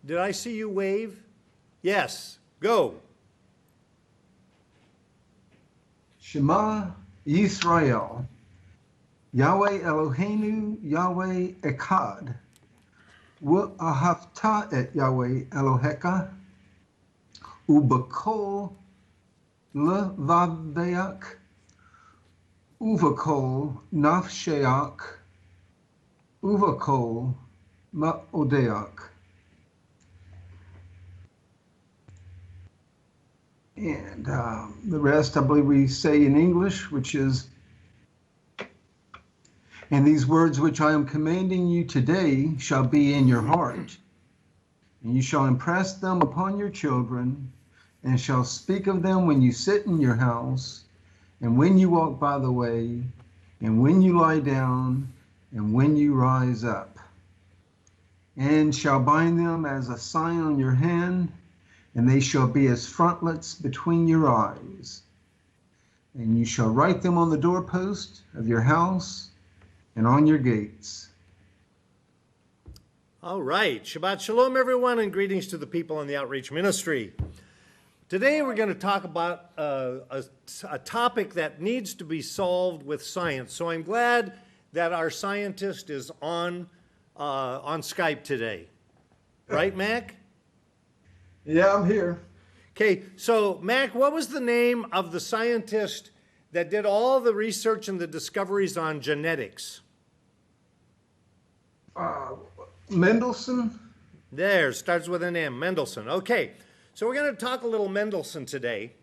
Did I see you wave? Yes, go. Shema Yisrael, Yahweh Eloheinu, Yahweh Echad, V'ahavta et Yahweh Elohecha, Ubakol levaveach, Uvakol nafsheach, Uvakol ma'odeach. And the rest, I believe we say in English, which is, and these words which I am commanding you today shall be in your heart, and you shall impress them upon your children, and shall speak of them when you sit in your house, and when you walk by the way, and when you lie down, and when you rise up, and shall bind them as a sign on your hand, and they shall be as frontlets between your eyes. And you shall write them on the doorpost of your house and on your gates. All right. Shabbat Shalom, everyone, and greetings to the people in the Outreach Ministry. Today we're going to talk about a topic that needs to be solved with science. So I'm glad that our scientist is on Skype today. Right, Mac? Yeah, I'm here. Okay, so Mac, what was the name of the scientist that did all the research and the discoveries on genetics? Mendelssohn? There, starts with an M, Mendelssohn. Okay, so we're going to talk a little Mendelssohn today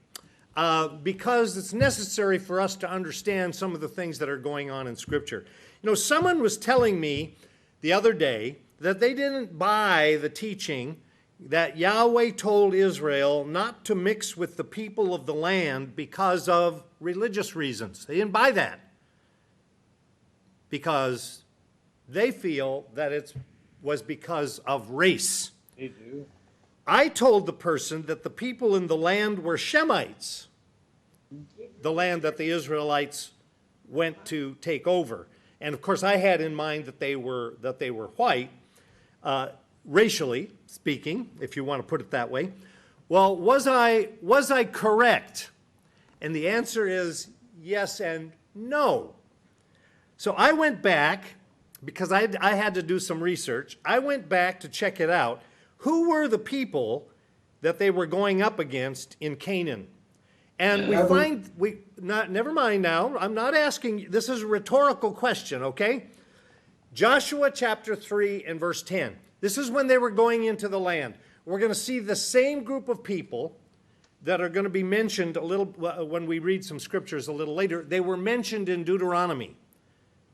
because it's necessary for us to understand some of the things that are going on in Scripture. You know, someone was telling me the other day that they didn't buy the teaching that Yahweh told Israel not to mix with the people of the land because of religious reasons. They didn't buy that because they feel that it was because of race. They do. I told the person that the people in the land were Shemites, the land that the Israelites went to take over. And of course I had in mind that they were white. Racially speaking, if you want to put it that way. Well, was I correct? And the answer is yes and no. So I went back, because I had to do some research, I went back to check it out. Who were the people that they were going up against in Canaan? And never mind now, I'm not asking, this is a rhetorical question, okay? Joshua chapter 3 and verse 10. This is when they were going into the land. We're going to see the same group of people that are going to be mentioned a little when we read some scriptures a little later. They were mentioned in Deuteronomy.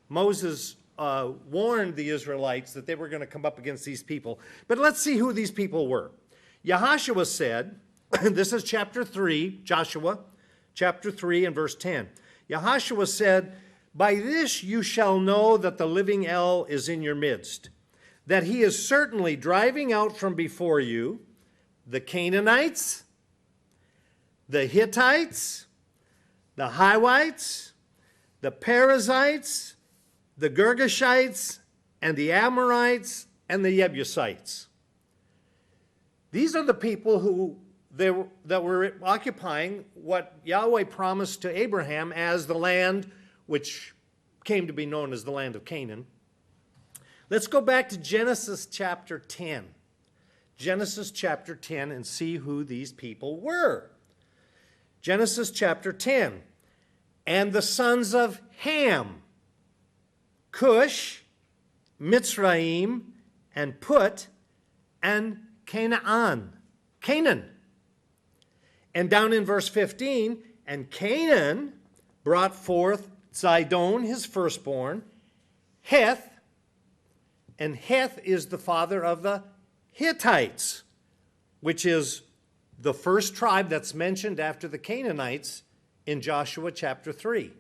Moses warned the Israelites that they were going to come up against these people. But let's see who these people were. Yahshua said, this is chapter 3, Joshua chapter 3 and verse 10. Yahshua said, "By this you shall know that the living El is in your midst, that he is certainly driving out from before you the Canaanites, the Hittites, the Hivites, the Perizzites, the Girgashites, and the Amorites, and the Jebusites." These are the people that were occupying what Yahweh promised to Abraham as the land which came to be known as the land of Canaan. Let's go back to Genesis chapter 10. Genesis chapter 10 and see who these people were. Genesis chapter 10. And the sons of Ham, Cush, Mitzrayim, and Put, and Canaan. And down in verse 15, and Canaan brought forth Zidon, his firstborn, Heth, and Heth is the father of the Hittites, which is the first tribe that's mentioned after the Canaanites in Joshua chapter 3.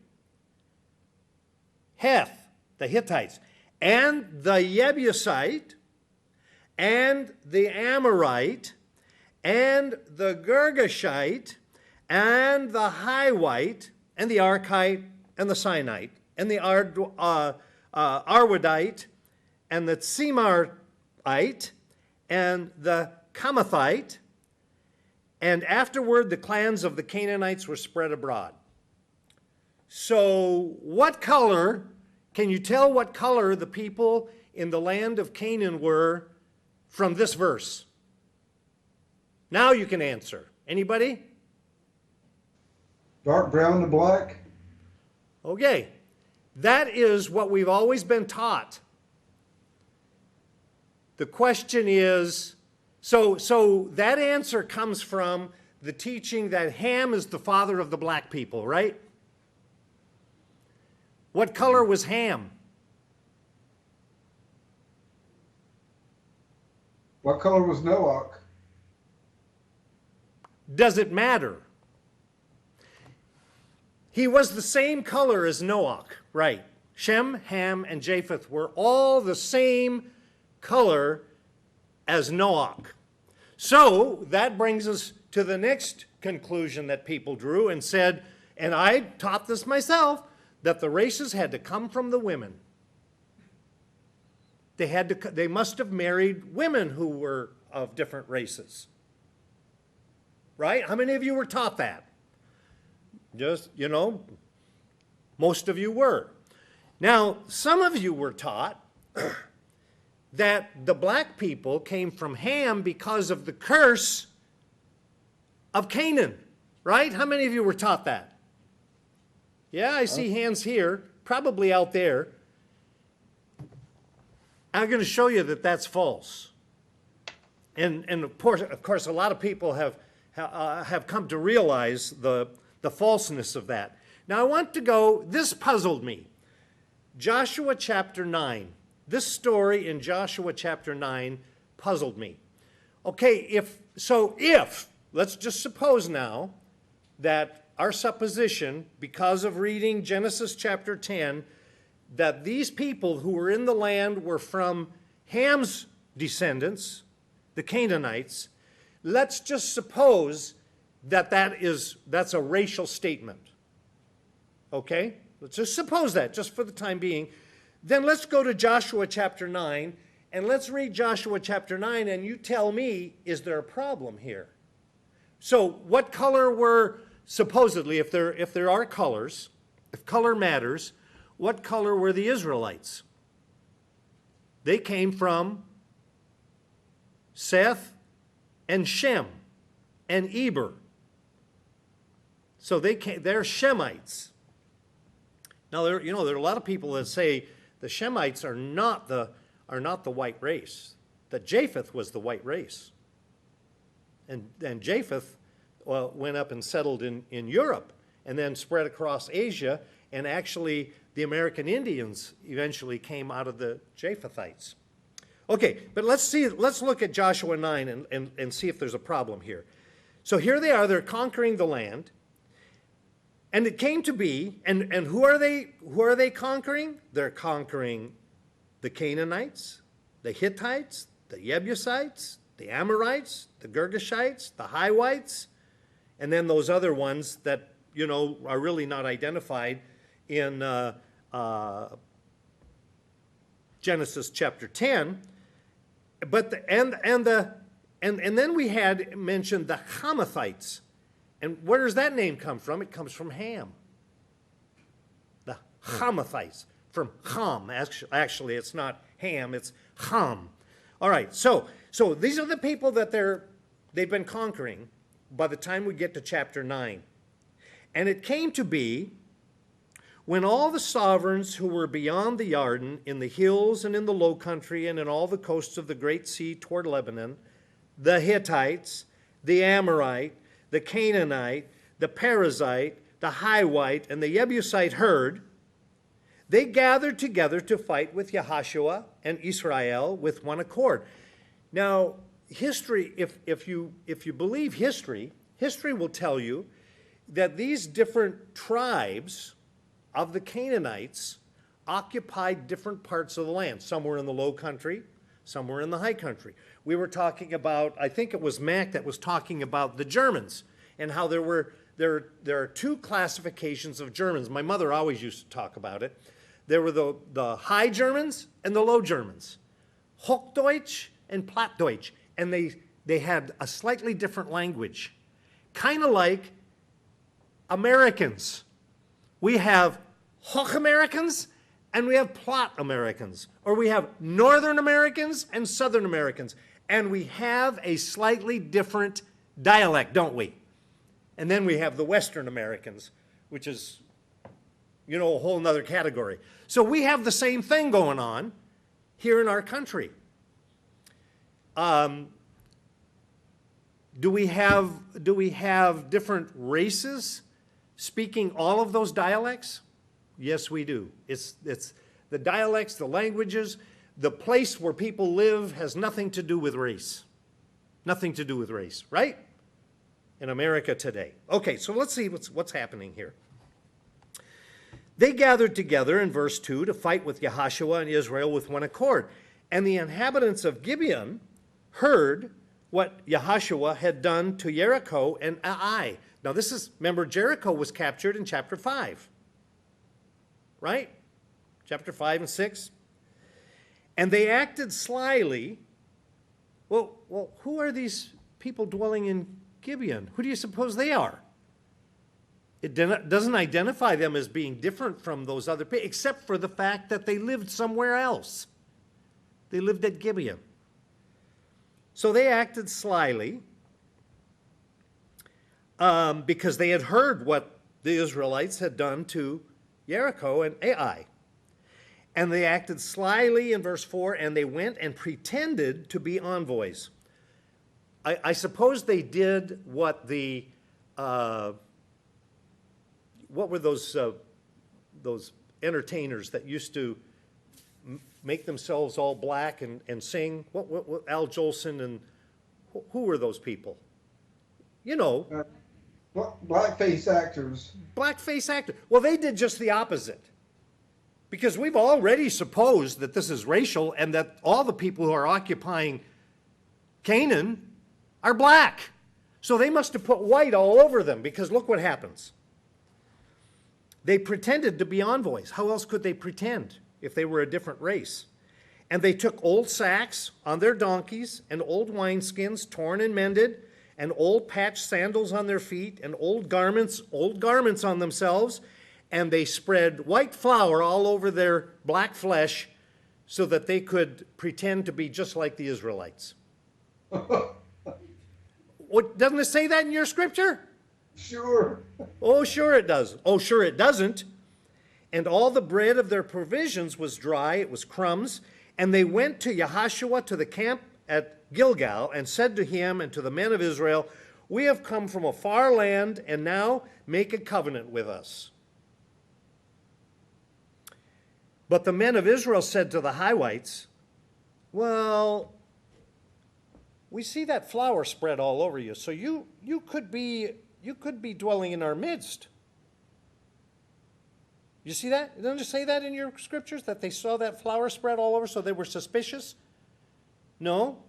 Heth, the Hittites, and the Jebusite, and the Amorite, and the Girgashite, and the Hivite, and the Arkite, and the Sinite, and the Arwadite, and the Tsemarite, and the Chamathite, and afterward the clans of the Canaanites were spread abroad. So what color, can you tell what color the people in the land of Canaan were from this verse? Now you can answer. Anybody? Dark brown to black. Okay. That is what we've always been taught. The question is, so that answer comes from the teaching that Ham is the father of the black people, right? What color was Ham? What color was Noach? Does it matter? He was the same color as Noach, right? Shem, Ham, and Japheth were all the same color as Noach. So that brings us to the next conclusion that people drew and said, and I taught this myself, that the races had to come from the women. They must have married women who were of different races. Right? How many of you were taught that? Just, most of you were. Now, some of you were taught that the black people came from Ham because of the curse of Canaan. Right? How many of you were taught that? Yeah, I see hands here, probably out there. I'm going to show you that that's false. And of course, a lot of people have come to realize the falseness of that. Now I want to go, this puzzled me. Joshua chapter 9. This story in Joshua chapter 9 puzzled me. Okay, if, let's just suppose now that our supposition, because of reading Genesis chapter 10, that these people who were in the land were from Ham's descendants, the Canaanites, let's just suppose that that's a racial statement. Okay? Let's just suppose that, just for the time being. Then let's go to Joshua chapter 9, and let's read Joshua chapter 9, and you tell me, is there a problem here? So what color were, supposedly, if there are colors, if color matters, what color were the Israelites? They came from Seth and Shem and Eber. So they're Shemites. Now there are a lot of people that say the Shemites are not the white race. That Japheth was the white race. And Japheth went up and settled in Europe and then spread across Asia, and actually the American Indians eventually came out of the Japhethites. Okay, but let's look at Joshua 9 and see if there's a problem here. So here they are, they're conquering the land. And it came to be, and who are they conquering? They're conquering the Canaanites, the Hittites, the Jebusites, the Amorites, the Girgashites, the Hivites, and then those other ones that, are really not identified in Genesis chapter 10. But and then we had mentioned the Hamathites. And where does that name come from? It comes from Ham. The Hamathites, from Ham. Actually, it's not Ham, it's Ham. All right, so these are the people that they've been conquering by the time we get to chapter 9. And it came to be, when all the sovereigns who were beyond the Jordan, in the hills and in the low country and in all the coasts of the great sea toward Lebanon, the Hittites, the Amorite, the Canaanite, the Perizzite, the Hivite, and the Jebusite heard, they gathered together to fight with Yahshua and Israel with one accord. Now, history, if you believe history will tell you that these different tribes of the Canaanites occupied different parts of the land. Some were in the low country, some were in the high country. We were talking about, I think it was Mac that was talking about the Germans and how there are two classifications of Germans. My mother always used to talk about it. There were the High Germans and the Low Germans, Hochdeutsch and Plattdeutsch. and they had a slightly different language. Kind of like Americans. We have Hoch Americans and we have Plot Americans, or we have Northern Americans and Southern Americans, and we have a slightly different dialect, don't we? And then we have the Western Americans, which is, a whole nother category. So we have the same thing going on here in our country. Do we have different races speaking all of those dialects? Yes, we do. It's the dialects, the languages, the place where people live has nothing to do with race. Nothing to do with race, right? In America today. Okay, so let's see what's happening here. They gathered together in verse 2 to fight with Yahshua and Israel with one accord. And the inhabitants of Gibeon heard what Yahshua had done to Jericho and Ai. Now remember, Jericho was captured in chapter 5. Right? Chapter 5 and 6. And they acted slyly. Well, who are these people dwelling in Gibeon? Who do you suppose they are? It doesn't identify them as being different from those other people, except for the fact that they lived somewhere else. They lived at Gibeon. So they acted slyly because they had heard what the Israelites had done to Jericho and Ai. And they acted slyly in verse 4, and they went and pretended to be envoys. I suppose they did what what were those entertainers that used to make themselves all black and sing? What Al Jolson and who were those people? Blackface actors. Blackface actors. Well, they did just the opposite. Because we've already supposed that this is racial and that all the people who are occupying Canaan are black. So they must have put white all over them, because look what happens. They pretended to be envoys. How else could they pretend if they were a different race? And they took old sacks on their donkeys and old wineskins torn and mended, and old patched sandals on their feet, and old garments on themselves, and they spread white flour all over their black flesh so that they could pretend to be just like the Israelites. Doesn't it say that in your scripture? Sure. Oh, sure it does. Oh, sure it doesn't. And all the bread of their provisions was dry, it was crumbs. And they went to Yahshua to the camp at Gilgal and said to him and to the men of Israel, "We have come from a far land, and now make a covenant with us." But the men of Israel said to the Hivites, "Well, we see that flour spread all over you, so you could be dwelling in our midst." You see that? Doesn't it say that in your scriptures, that they saw that flour spread all over, so they were suspicious? No,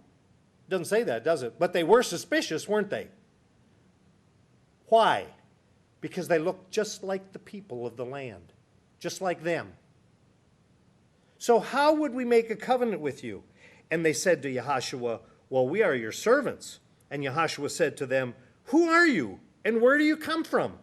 it doesn't say that, does it? But they were suspicious, weren't they? Why? Because they looked just like the people of the land, just like them. So how would we make a covenant with you? And they said to Yahshua, "Well, we are your servants." And Yahshua said to them, "Who are you, and where do you come from?"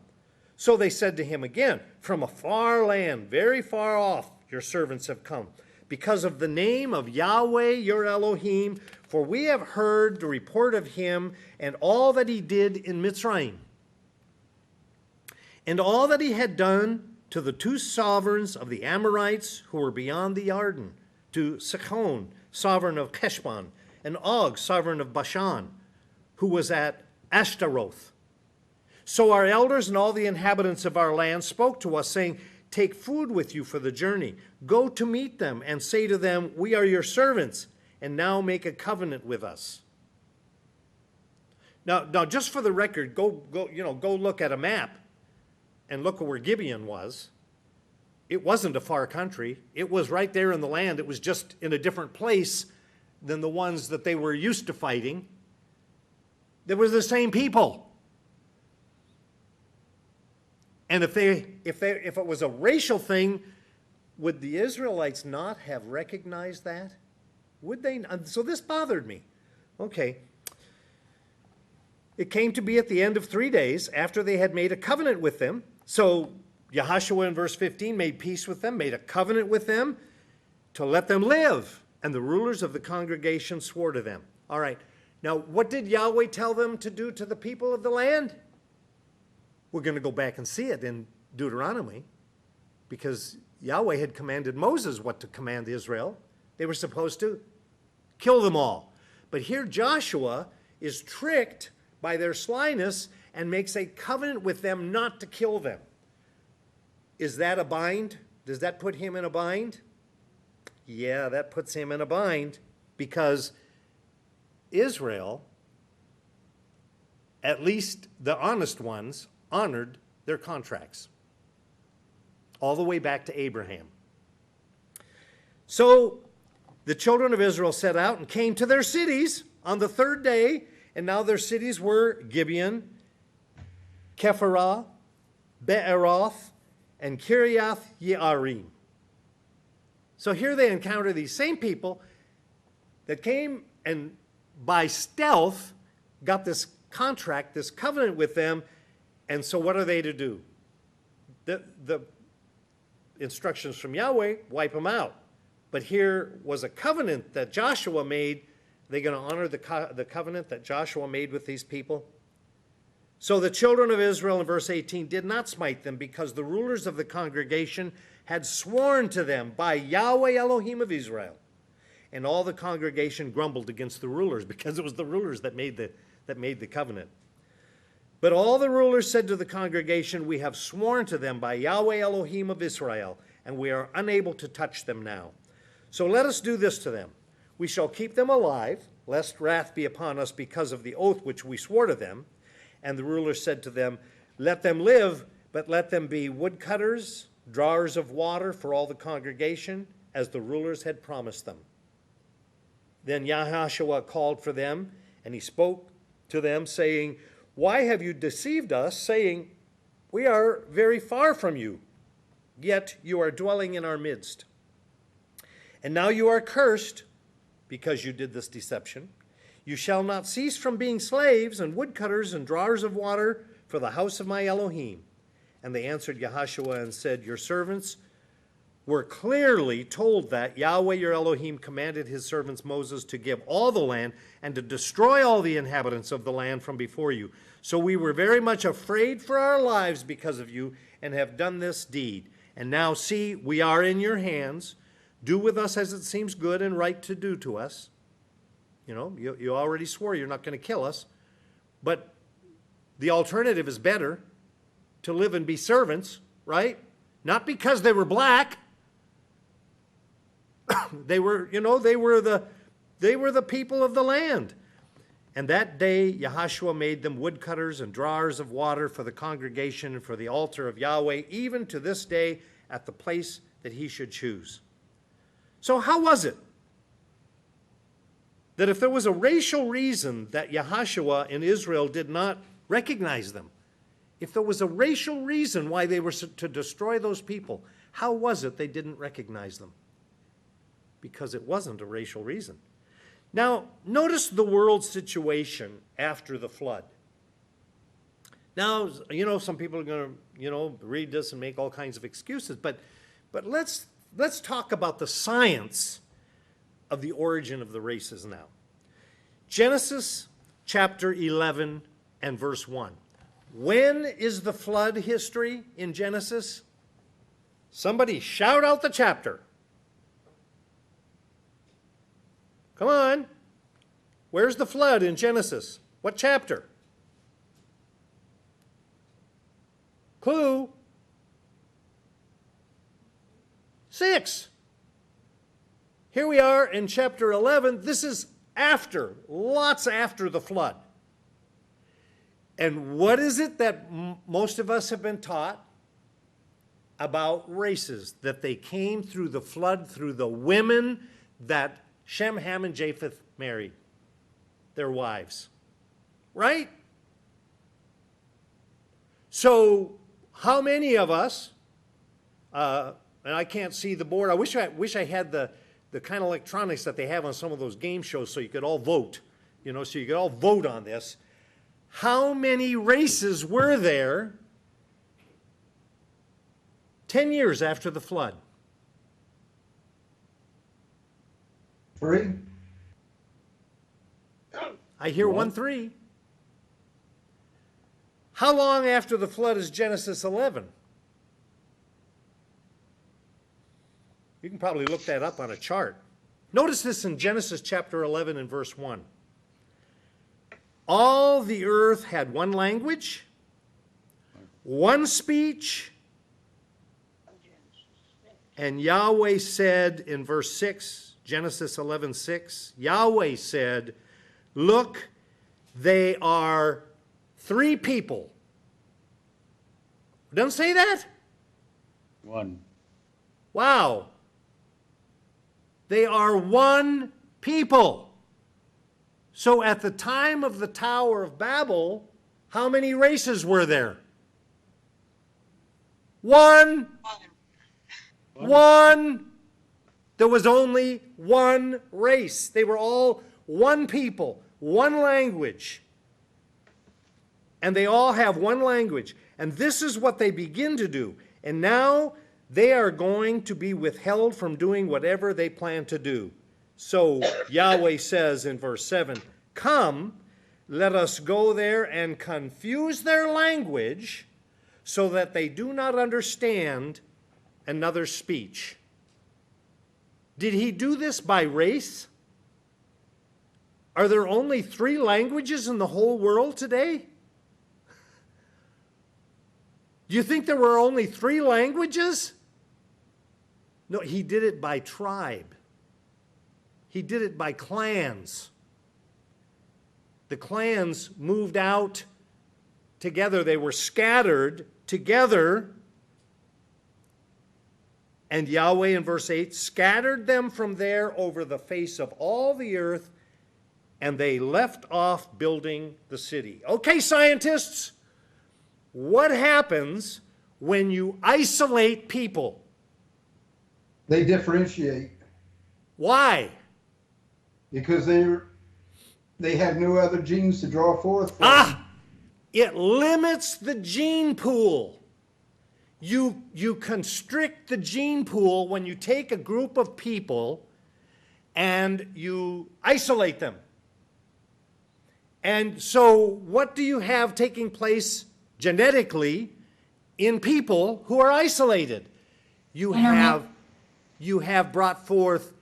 So they said to him again, "From a far land, very far off, your servants have come, because of the name of Yahweh your Elohim, for we have heard the report of him and all that he did in Mitzrayim, and all that he had done to the two sovereigns of the Amorites who were beyond the Jordan, to Sihon, sovereign of Heshbon, and Og, sovereign of Bashan, who was at Ashtaroth. So our elders and all the inhabitants of our land spoke to us, saying, 'Take food with you for the journey. Go to meet them and say to them, we are your servants, and now make a covenant with us.'" Now, just for the record, go look at a map and look at where Gibeon was. It wasn't a far country. It was right there in the land. It was just in a different place than the ones that they were used to fighting. They were the same people. And if it was a racial thing, would the Israelites not have recognized that? Would they? So this bothered me. Okay. It came to be at the end of 3 days after they had made a covenant with them. So Yahshua in verse 15 made peace with them, made a covenant with them to let them live. And the rulers of the congregation swore to them. All right. Now, what did Yahweh tell them to do to the people of the land? We're going to go back and see it in Deuteronomy, because Yahweh had commanded Moses what to command Israel. They were supposed to kill them all. But here Joshua is tricked by their slyness and makes a covenant with them not to kill them. Is that a bind? Does that put him in a bind? Yeah, that puts him in a bind, because Israel, at least the honest ones, honored their contracts all the way back to Abraham. So the children of Israel set out and came to their cities on the third day, and now their cities were Gibeon, Kephirah, Be'eroth, and Kiriath Yearim. So here they encounter these same people that came and by stealth got this contract, this covenant with them. And so what are they to do? The instructions from Yahweh, wipe them out. But here was a covenant that Joshua made. Are they going to honor the covenant that Joshua made with these people? So the children of Israel, in verse 18, did not smite them, because the rulers of the congregation had sworn to them by Yahweh Elohim of Israel. And all the congregation grumbled against the rulers, because it was the rulers that made the covenant. But all the rulers said to the congregation, we have sworn to them by Yahweh Elohim of Israel, and we are unable to touch them now. So let us do this to them. We shall keep them alive, lest wrath be upon us because of the oath which we swore to them. And the rulers said to them, let them live, but let them be woodcutters, drawers of water for all the congregation, as the rulers had promised them. Then Yahshua called for them, and he spoke to them, saying, why have you deceived us, saying, we are very far from you, yet you are dwelling in our midst? And now you are cursed, because you did this deception. You shall not cease from being slaves and woodcutters and drawers of water for the house of my Elohim. And they answered Yahshua and said, your servants were clearly told that Yahweh your Elohim commanded his servants Moses to give all the land and to destroy all the inhabitants of the land from before you. So we were very much afraid for our lives because of you, and have done this deed. And now see, we are in your hands. Do with us as it seems good and right to do to us. You know, you already swore you're not going to kill us. But the alternative is better, to live and be servants, right? Not because they were black. They were the people of the land. And that day Yahshua made them woodcutters and drawers of water for the congregation and for the altar of Yahweh, even to this day at the place that he should choose. So how was it that if there was a racial reason that Yahshua in Israel did not recognize them, if there was a racial reason why they were to destroy those people, how was it they didn't recognize them? Because it wasn't a racial reason. Now, notice the world situation after the flood. Now, some people are going to, read this and make all kinds of excuses, but let's talk about the science of the origin of the races now. Genesis chapter 11 and verse 1. When is the flood history in Genesis? Somebody shout out the chapter. Come on. Where's the flood in Genesis? What chapter? Clue. 6. Here we are in chapter 11. This is lots after the flood. And what is it that most of us have been taught about races? That they came through the flood, through the women that Shem, Ham, and Japheth married, their wives. Right? So how many of us, and I can't see the board. I wish I had the kind of electronics that they have on some of those game shows so you could all vote. so you could all vote on this. How many races were there 10 years after the flood? 3. I hear 1-3. How long after the flood is Genesis 11? You can probably look that up on a chart. Notice this in Genesis chapter 11 and verse 1. All the earth had one language, one speech, and Yahweh said in verse 6, Genesis 11:6, Yahweh said, look, they are 3 people. It doesn't say that? 1. Wow. They are 1 people. So at the time of the Tower of Babel, how many races were there? 1. 1. There was only 1 race. They were all 1 people, 1 language. And they all have 1 language. And this is what they begin to do. And now they are going to be withheld from doing whatever they plan to do. So Yahweh says in verse 7, come, let us go there and confuse their language so that they do not understand another speech. Did he do this by race? Are there only 3 languages in the whole world today? Do you think there were only 3 languages? No, he did it by tribe. He did it by clans. The clans moved out together. They were scattered together. And Yahweh in verse 8 scattered them from there over the face of all the earth, and they left off building the city. Okay, scientists, what happens when you isolate people? They differentiate Why? because they have no other genes to draw forth from. It limits the gene pool. You constrict the gene pool when you take a group of people and you isolate them. And so what do you have taking place genetically in people who are isolated? You have brought forth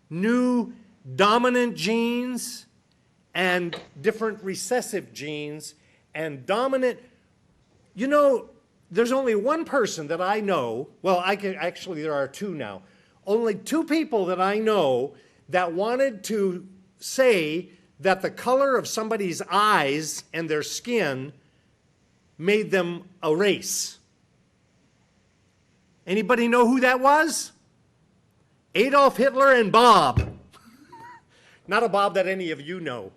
new dominant genes and different recessive genes and dominant. There's only one person that I know, actually there are 2 now, only 2 people that I know that wanted to say that the color of somebody's eyes and their skin made them a race. Anybody know who that was? Adolf Hitler and Bob. Not a Bob that any of you know.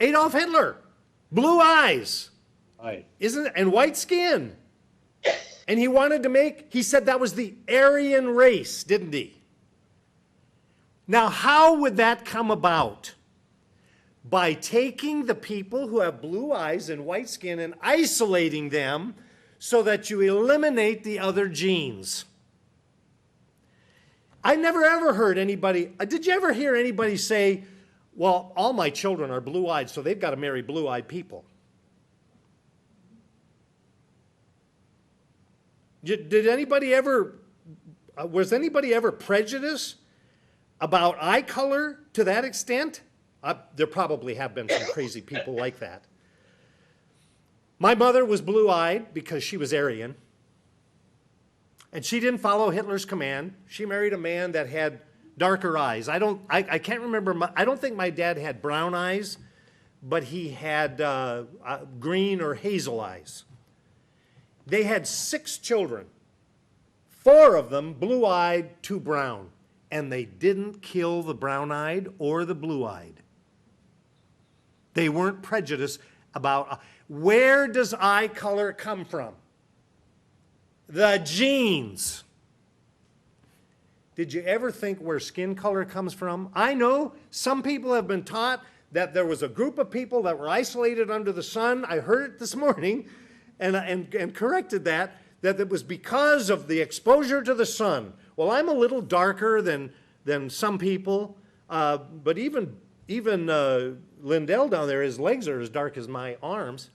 Adolf Hitler, blue eyes, Right. and white skin. And he said that was the Aryan race, didn't he? Now, how would that come about? By taking the people who have blue eyes and white skin and isolating them so that you eliminate the other genes. I never ever heard anybody, did you ever hear anybody say, well, all my children are blue-eyed, so they've got to marry blue-eyed people? Did anybody ever, was anybody ever prejudiced about eye color to that extent? There probably have been some crazy people like that. My mother was blue-eyed because she was Aryan. And she didn't follow Hitler's command. She married a man that had darker eyes. I can't remember, I don't think my dad had brown eyes, but he had green or hazel eyes. They had 6 children, 4 of them blue-eyed, 2 brown, and they didn't kill the brown-eyed or the blue-eyed. They weren't prejudiced about, where does eye color come from? The genes. Did you ever think where skin color comes from? I know some people have been taught that there was a group of people that were isolated under the sun. I heard it this morning and corrected that it was because of the exposure to the sun. Well, I'm a little darker than some people, but even Lindell down there, his legs are as dark as my arms.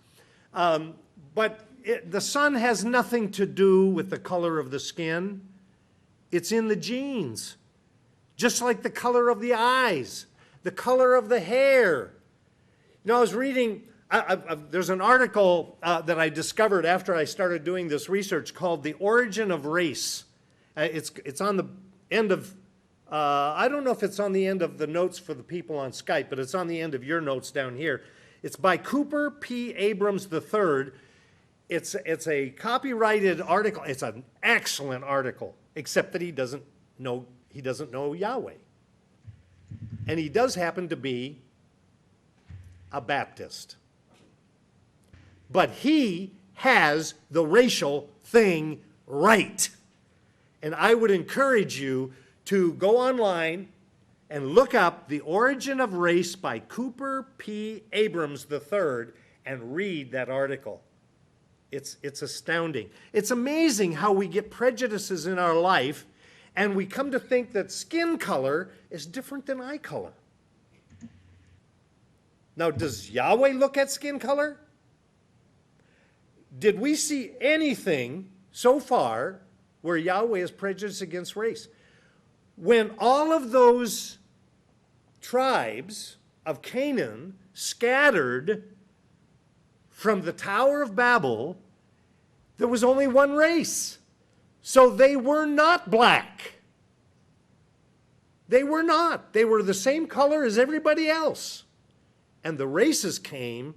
But the sun has nothing to do with the color of the skin. It's in the genes, just like the color of the eyes, the color of the hair. You know, I was reading, there's an article that I discovered after I started doing this research called The Origin of Race. It's on the end of, I don't know if it's on the end of the notes for the people on Skype, but it's on the end of your notes down here. It's by Cooper P. Abrams III. It's a copyrighted article. It's an excellent article, except that he doesn't know Yahweh. And he does happen to be a Baptist. But he has the racial thing right. And I would encourage you to go online and look up The Origin of Race by Cooper P. Abrams III and read that article. It's astounding. It's amazing how we get prejudices in our life and we come to think that skin color is different than eye color. Now, does Yahweh look at skin color? Did we see anything so far where Yahweh is prejudiced against race? When all of those tribes of Canaan scattered from the Tower of Babel, there was only one race. So they were not black. They were not. They were the same color as everybody else. And the races came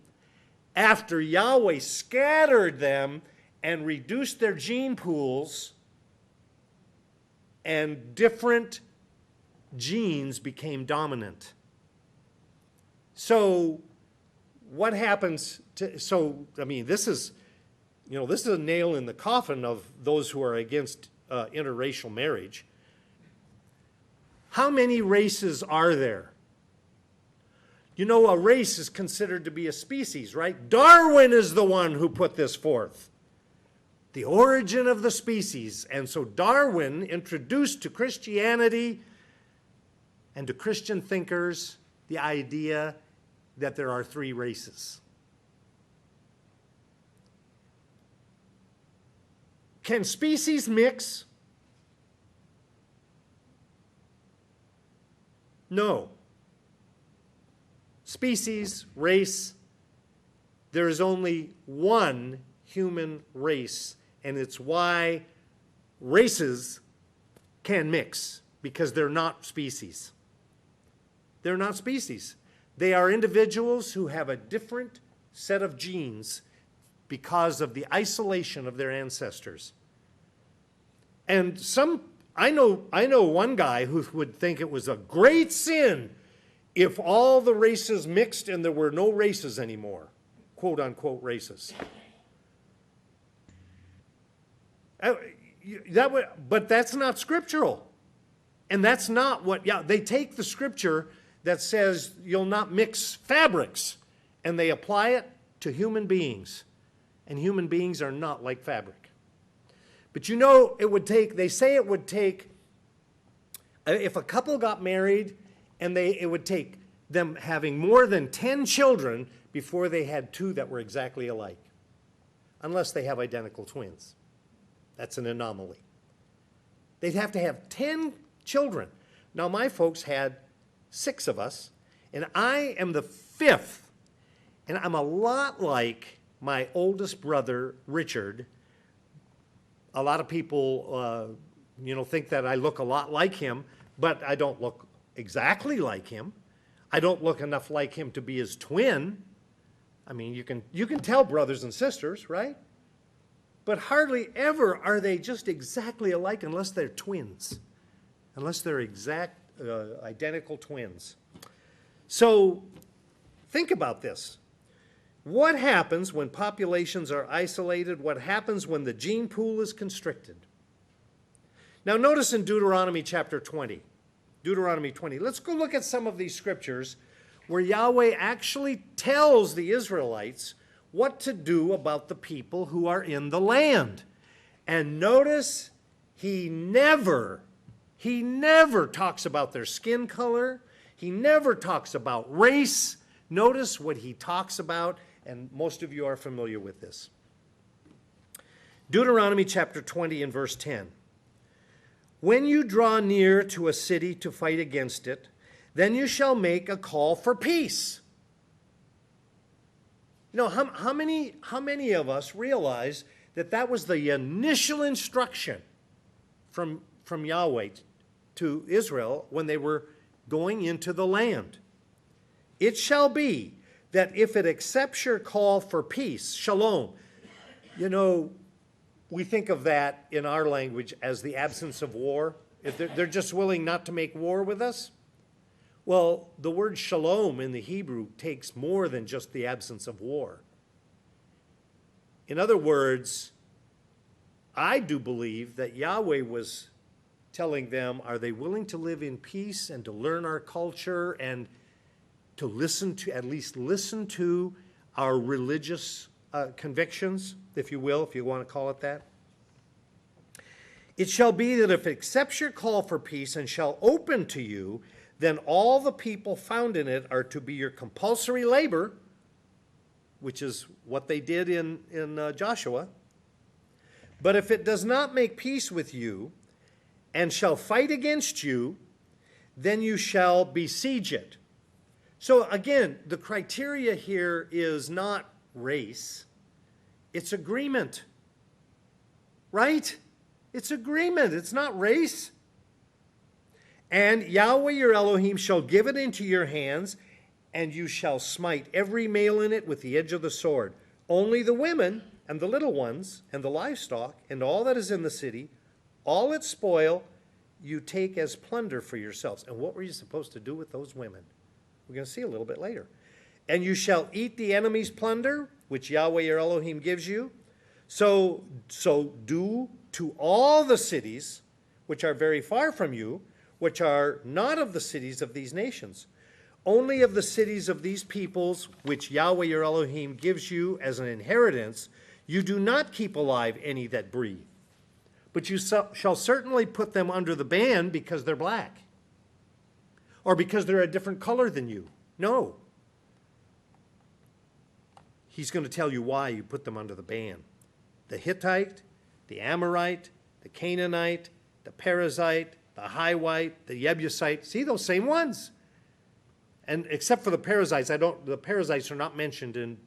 after Yahweh scattered them and reduced their gene pools, and different genes became dominant. So what happens to, this is a nail in the coffin of those who are against interracial marriage. How many races are there? You know, a race is considered to be a species, right? Darwin is the one who put this forth. The origin of the species. And so Darwin introduced to Christianity and to Christian thinkers the idea that there are three races. Can species mix? No. Species, race, there is only one human race, and it's why races can mix, because they're not species. They're not species. They are individuals who have a different set of genes because of the isolation of their ancestors. And I know one guy who would think it was a great sin if all the races mixed and there were no races anymore, quote unquote races. But that's not scriptural. And that's not what, they take the scripture that says you'll not mix fabrics and they apply it to human beings. And human beings are not like fabric. But you know, they say it would take, if a couple got married, and it would take them having more than 10 children before they had two that were exactly alike, unless they have identical twins. That's an anomaly. They'd have to have 10 children. Now, my folks had 6 of us, and I am the 5th, and I'm a lot like my oldest brother, Richard. A lot of people, think that I look a lot like him, but I don't look exactly like him. I don't look enough like him to be his twin. I mean, you can tell brothers and sisters, right? But hardly ever are they just exactly alike unless they're twins, unless they're exact, identical twins. So think about this. What happens when populations are isolated? What happens when the gene pool is constricted? Now notice in Deuteronomy chapter 20. Deuteronomy 20. Let's go look at some of these scriptures where Yahweh actually tells the Israelites what to do about the people who are in the land. And notice he never talks about their skin color. He never talks about race. Notice what he talks about, and most of you are familiar with this. Deuteronomy chapter 20 and verse 10. When you draw near to a city to fight against it, then you shall make a call for peace. You know, how many of us realize that that was the initial instruction from Yahweh to Israel when they were going into the land? It shall be that if it accepts your call for peace, shalom. You know, we think of that in our language as the absence of war. If they're just willing not to make war with us. Well, the word shalom in the Hebrew takes more than just the absence of war. In other words, I do believe that Yahweh was telling them, are they willing to live in peace and to learn our culture and to listen to, at least listen to our religious convictions, if you will, if you want to call it that? It shall be that if it accepts your call for peace and shall open to you, then all the people found in it are to be your compulsory labor, which is what they did in Joshua. But if it does not make peace with you and shall fight against you, then you shall besiege it. So again, the criteria here is not race, it's agreement. Right? It's agreement, it's not race. And Yahweh your Elohim shall give it into your hands, and you shall smite every male in it with the edge of the sword. Only the women and the little ones and the livestock and all that is in the city, all its spoil, you take as plunder for yourselves. And what were you supposed to do with those women? We're going to see a little bit later. And you shall eat the enemy's plunder, which Yahweh your Elohim gives you. So do to all the cities which are very far from you, which are not of the cities of these nations. Only of the cities of these peoples, which Yahweh your Elohim gives you as an inheritance, you do not keep alive any that breathe. But you shall certainly put them under the ban because they're black, or because they're a different color than you. No. He's going to tell you why you put them under the ban. The Hittite, the Amorite, the Canaanite, the Perizzite, the Hivite, the Jebusite. See, those same ones. And except for the Perizzites, the Perizzites are not mentioned in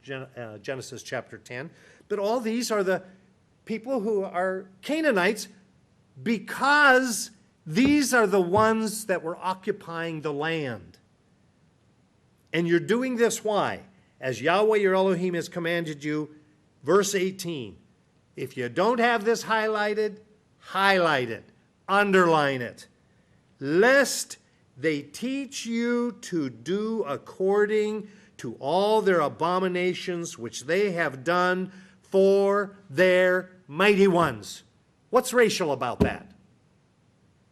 Genesis chapter 10. But all these are the people who are Canaanites because these are the ones that were occupying the land. And you're doing this why? As Yahweh your Elohim has commanded you, verse 18. If you don't have this highlighted, highlight it, underline it, lest they teach you to do according to all their abominations which they have done for their mighty ones. What's racial about that?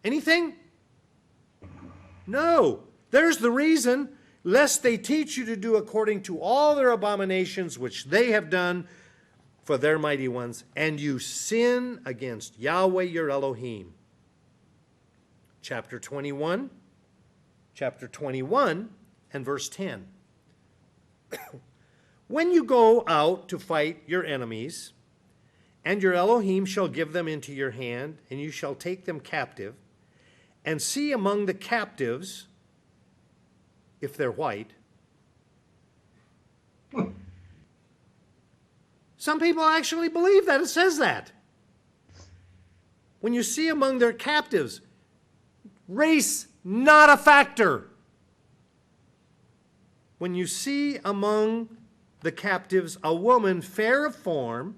Anything? No. There's the reason. Lest they teach you to do according to all their abominations which they have done for their mighty ones, and you sin against Yahweh your Elohim. Chapter 21 and verse 10. When you go out to fight your enemies, and your Elohim shall give them into your hand, and you shall take them captive, and see among the captives, if they're white. Some people actually believe that it says that. When you see among their captives, race not a factor. When you see among the captives a woman fair of form,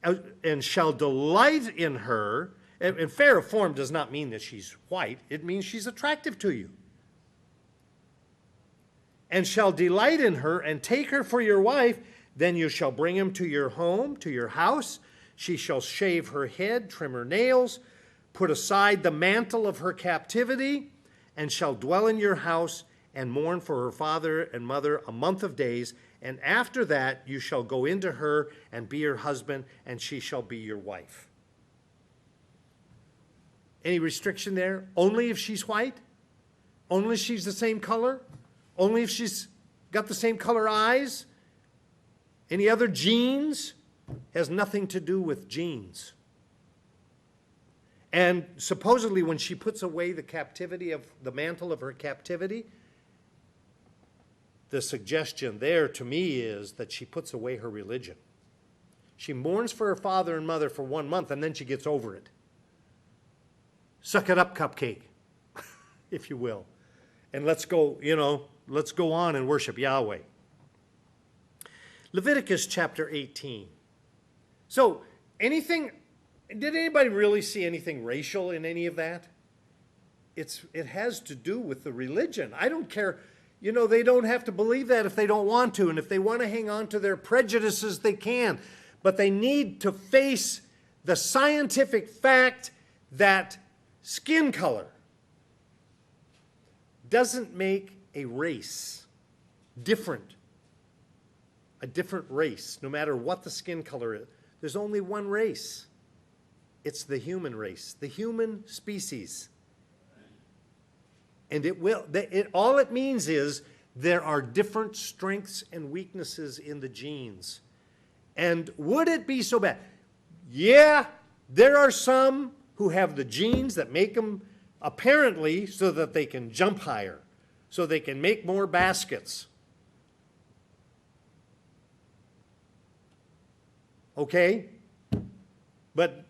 and shall delight in her, and fair of form does not mean that she's white, it means she's attractive to you. And shall delight in her and take her for your wife, then you shall bring him to your home, to your house. She shall shave her head, trim her nails, put aside the mantle of her captivity, and shall dwell in your house, and mourn for her father and mother a month of days, and after that you shall go into her and be her husband, and she shall be your wife. Any restriction there? Only if she's white? Only if she's the same color? Only if she's got the same color eyes? Any other genes? Has nothing to do with genes. And supposedly when she puts away the captivity of the mantle of her captivity, the suggestion there to me is that she puts away her religion. She mourns for her father and mother for 1 month, and then she gets over it. Suck it up, cupcake, if you will. And let's go, let's go on and worship Yahweh. Leviticus chapter 18. So, did anybody really see anything racial in any of that? It has to do with the religion. I don't care. They don't have to believe that if they don't want to. And if they want to hang on to their prejudices, they can. But they need to face the scientific fact that skin color doesn't make a race different. A different race, no matter what the skin color is. There's only one race. It's the human race, the human species. And all it means is there are different strengths and weaknesses in the genes. And would it be so bad? Yeah, there are some who have the genes that make them apparently so that they can jump higher, so they can make more baskets. Okay? But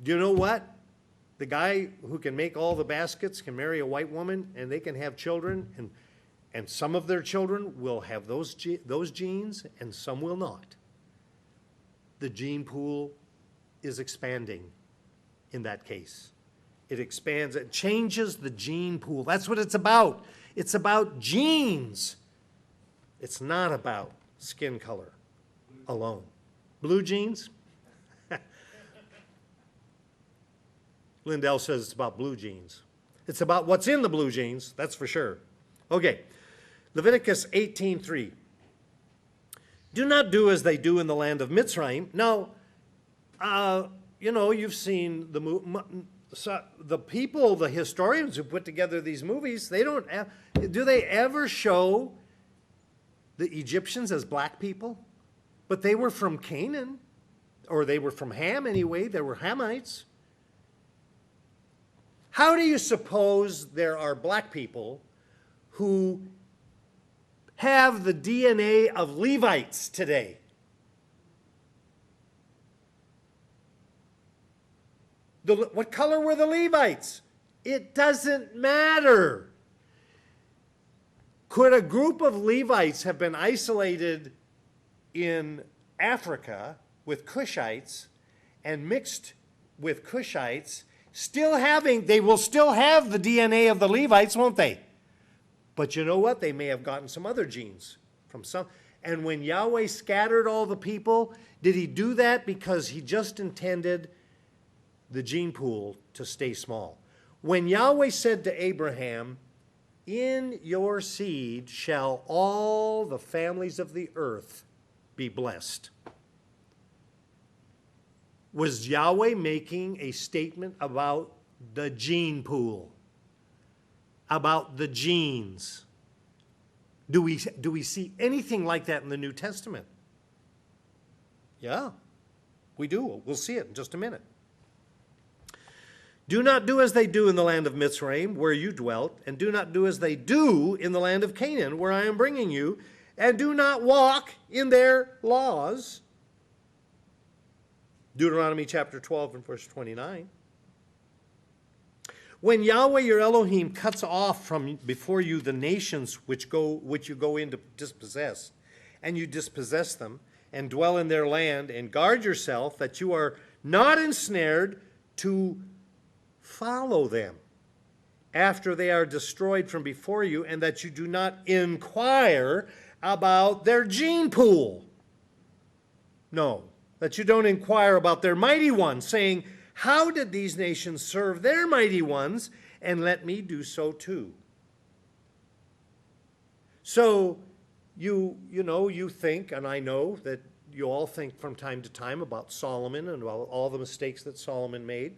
do you know what? The guy who can make all the baskets can marry a white woman, and they can have children, and some of their children will have those genes, and some will not. The gene pool is expanding in that case. It expands, it changes the gene pool. That's what it's about. It's about genes. It's not about skin color alone. Blue jeans? Lindell says it's about blue jeans. It's about what's in the blue jeans, that's for sure. Okay, Leviticus 18:3. Do not do as they do in the land of Mitzrayim. Now, you've seen the people, the historians who put together these movies, do they ever show the Egyptians as black people? But they were from Canaan, or they were from Ham anyway. They were Hamites. How do you suppose there are black people who have the DNA of Levites today? What color were the Levites? It doesn't matter. Could a group of Levites have been isolated in Africa with Cushites and mixed with Cushites, they will still have the DNA of the Levites, won't they? But you know what? They may have gotten some other genes from some. And when Yahweh scattered all the people, did he do that because he just intended the gene pool to stay small? When Yahweh said to Abraham, "In your seed shall all the families of the earth be blessed," was Yahweh making a statement about the gene pool, about the genes? Do we see anything like that in the New Testament? Yeah, we do. We'll see it in just a minute. Do not do as they do in the land of Mitzrayim, where you dwelt, and do not do as they do in the land of Canaan, where I am bringing you, and do not walk in their laws. Deuteronomy chapter 12 and verse 29. When Yahweh your Elohim cuts off from before you the nations which you go in to dispossess, and you dispossess them, and dwell in their land, and guard yourself that you are not ensnared to follow them after they are destroyed from before you, and that you do not inquire about their gene pool. No, that you don't inquire about their mighty ones, saying, how did these nations serve their mighty ones, and let me do so too. So you think, and I know that you all think from time to time about Solomon and about all the mistakes that Solomon made.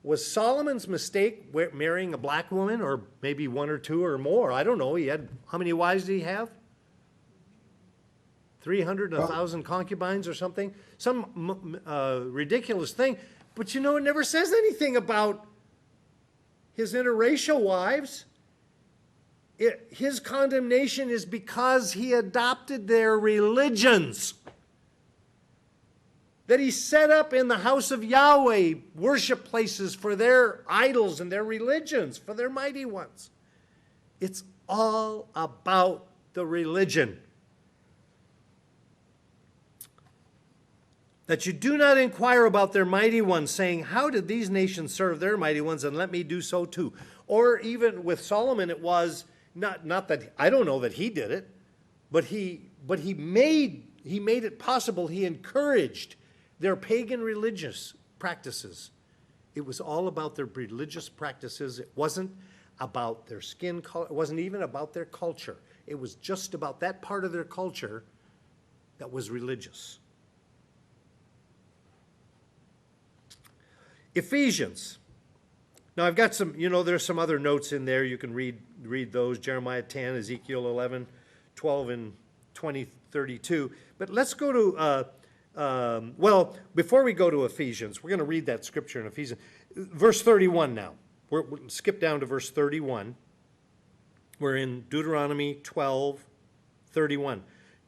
Was Solomon's mistake marrying a black woman, or maybe one or two or more? I don't know. How many wives did he have? 300 and 1,000 concubines or something? Some ridiculous thing. But it never says anything about his interracial wives. His condemnation is because he adopted their religions. That he set up in the house of Yahweh worship places for their idols and their religions, for their mighty ones. It's all about the religion. That you do not inquire about their mighty ones, saying, how did these nations serve their mighty ones, and let me do so too. Or even with Solomon, it was not that, I don't know that he did it, but he made it possible. He encouraged their pagan religious practices. It was all about their religious practices. It wasn't about their skin color. It wasn't even about their culture. It was just about that part of their culture that was religious. Ephesians. Now I've got some, there's some other notes in there. You can read those. Jeremiah 10, Ezekiel 11, 12, and 20, 32. But let's go to before we go to Ephesians, we're going to read that scripture in Ephesians. Verse 31 now. We'll skip down to verse 31. We're in Deuteronomy 12, 31.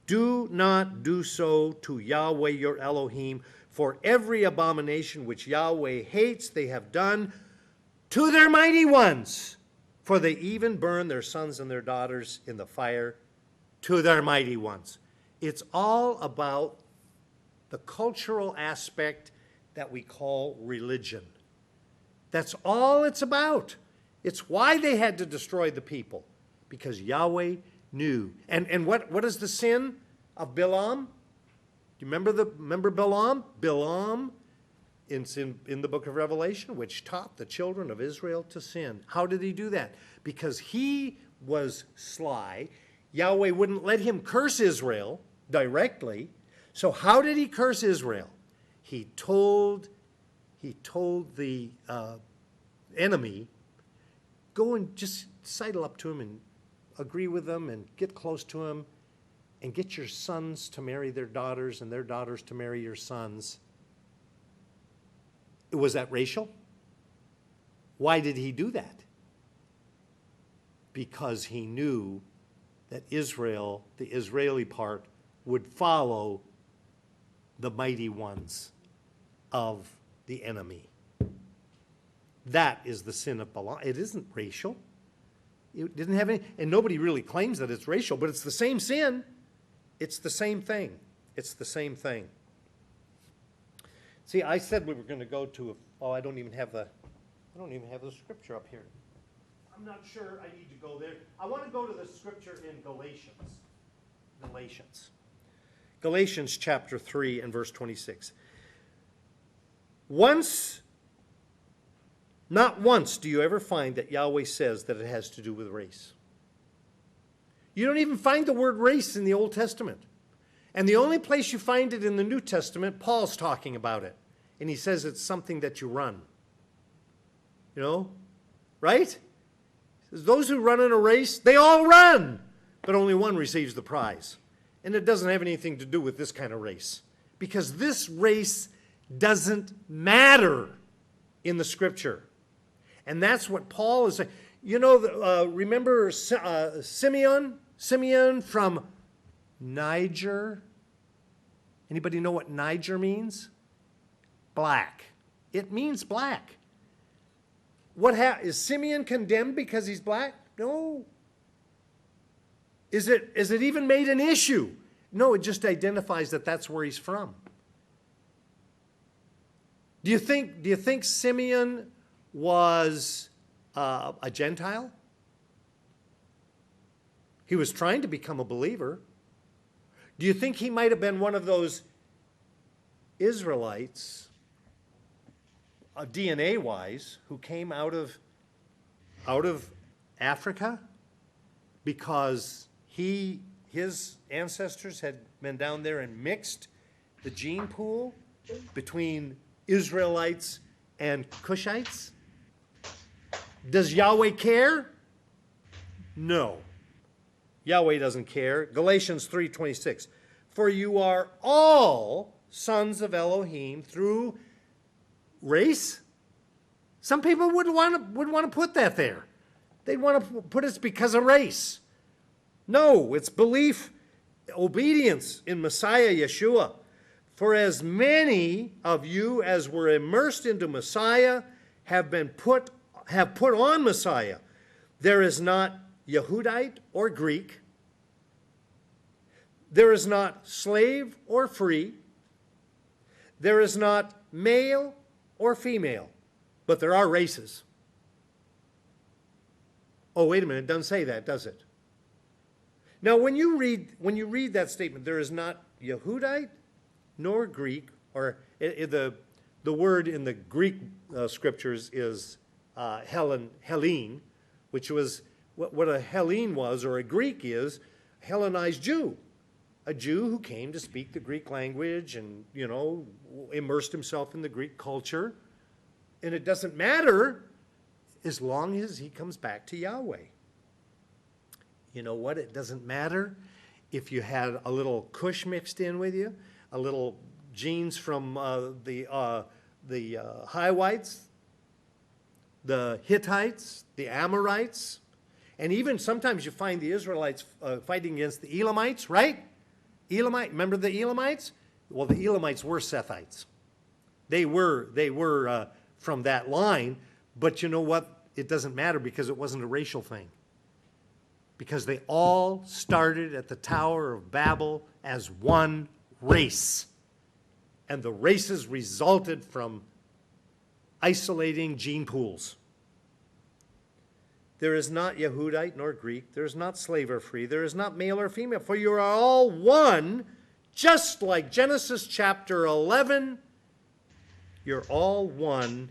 Do not do so to Yahweh your Elohim, for every abomination which Yahweh hates they have done to their mighty ones, for they even burn their sons and their daughters in the fire to their mighty ones. It's all about the cultural aspect that we call religion. That's all it's about. It's why they had to destroy the people, because Yahweh knew. And what is the sin of Bilam? Do you remember Bilam? Bilam in the book of Revelation, which taught the children of Israel to sin. How did he do that? Because he was sly. Yahweh wouldn't let him curse Israel directly. So how did he curse Israel? He told the enemy, go and just sidle up to him and agree with them and get close to him and get your sons to marry their daughters and their daughters to marry your sons. Was that racial? Why did he do that? Because he knew that Israel, the Israeli part, would follow the mighty ones of the enemy. That is the sin of Balaam. It isn't racial. It didn't have any, and nobody really claims that it's racial, but it's the same sin. It's the same thing. It's the same thing. See, I said we were going to go to, I don't even have the scripture up here. I'm not sure I need to go there. I want to go to the scripture in Galatians. Galatians chapter 3 and verse 26. Not once do you ever find that Yahweh says that it has to do with race. You don't even find the word race in the Old Testament. And the only place you find it in the New Testament, Paul's talking about it. And he says it's something that you run. Right? He says, those who run in a race, they all run, but only one receives the prize. And it doesn't have anything to do with this kind of race, because this race doesn't matter in the scripture. And that's what Paul is saying. Remember Simeon from Niger? Anybody know what Niger means? Black. It means black. Is Simeon condemned because he's black? No. Is it even made an issue? No, it just identifies that that's where he's from. Do you think Simeon was a Gentile? He was trying to become a believer. Do you think he might have been one of those Israelites, DNA-wise, who came out of Africa because his ancestors had been down there and mixed the gene pool between Israelites and Cushites? Does Yahweh care? No. Yahweh doesn't care. Galatians 3:26. For you are all sons of Elohim through race. Some people would want to put that there. They'd want to put it's because of race. No, it's belief, obedience in Messiah Yahshua. For as many of you as were immersed into Messiah have put on Messiah. There is not Yehudite or Greek. There is not slave or free. There is not male or female, but there are races. Oh, wait a minute, it doesn't say that, does it? Now, when you read that statement, there is not Yehudite nor Greek, or the word in the Greek scriptures is Hellene, which was what a Hellene was, or a Greek is, Hellenized Jew. A Jew who came to speak the Greek language and, immersed himself in the Greek culture. And it doesn't matter as long as he comes back to Yahweh. You know what? It doesn't matter if you had a little Cush mixed in with you, a little genes from the Hivites, the Hittites, the Amorites, and even sometimes you find the Israelites fighting against the Elamites, right? Remember the Elamites? Well, the Elamites were Sethites. They were from that line, but you know what? It doesn't matter because it wasn't a racial thing. Because they all started at the Tower of Babel as one race. And the races resulted from isolating gene pools. There is not Yehudite nor Greek. There is not slave or free. There is not male or female. For you are all one, just like Genesis chapter 11. You're all one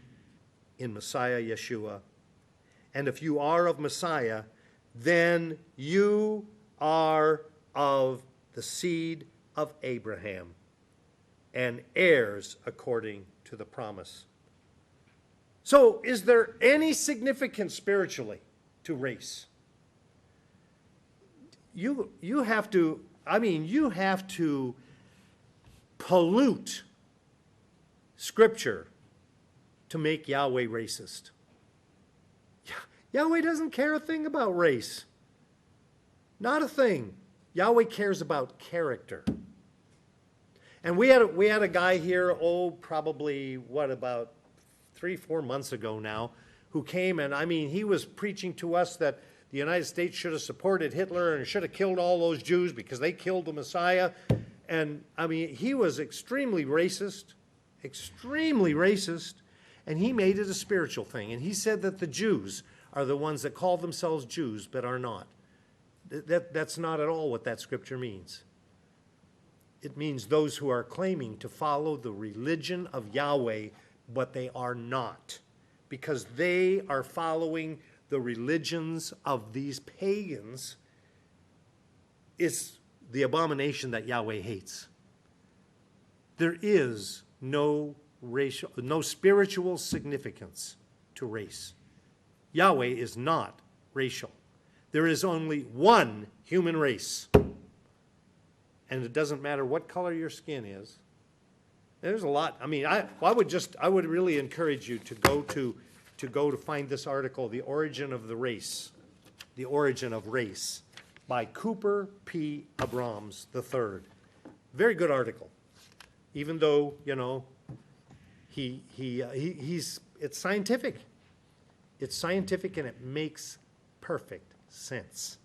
in Messiah Yahshua. And if you are of Messiah, then you are of the seed of Abraham and heirs according to the promise. So, is there any significance spiritually to race? You have to pollute Scripture to make Yahweh racist. Yahweh doesn't care a thing about race. Not a thing. Yahweh cares about character. And we had a guy here, probably, about 3-4 months ago now, who came and, he was preaching to us that the United States should have supported Hitler and should have killed all those Jews because they killed the Messiah. And, he was extremely racist, and he made it a spiritual thing. And he said that the Jews are the ones that call themselves Jews but are not. That's not at all what that scripture means. It means those who are claiming to follow the religion of Yahweh, but they are not, because they are following the religions of these pagans. It's the abomination that Yahweh hates. There is no spiritual significance to race. Yahweh is not racial. There is only one human race. And it doesn't matter what color your skin is. There's a lot. I would really encourage you to go to find this article, The Origin of the Race. The Origin of Race by Cooper P. Abrams III. Very good article. Even though, it's scientific. It's scientific and it makes perfect sense.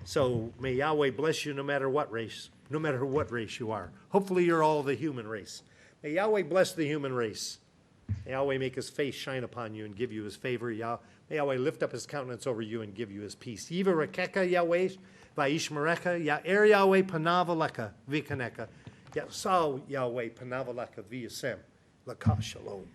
So may Yahweh bless you no matter what race you are. Hopefully you're all the human race. May Yahweh bless the human race. May Yahweh make his face shine upon you and give you his favor. May Yahweh lift up his countenance over you and give you his peace. Yiva rekeka Yahweh va'ishmerecha ya'er Yahweh panav alecha v'kaneka. Yasal Yahweh panav alecha v'yasem. Laka shalom.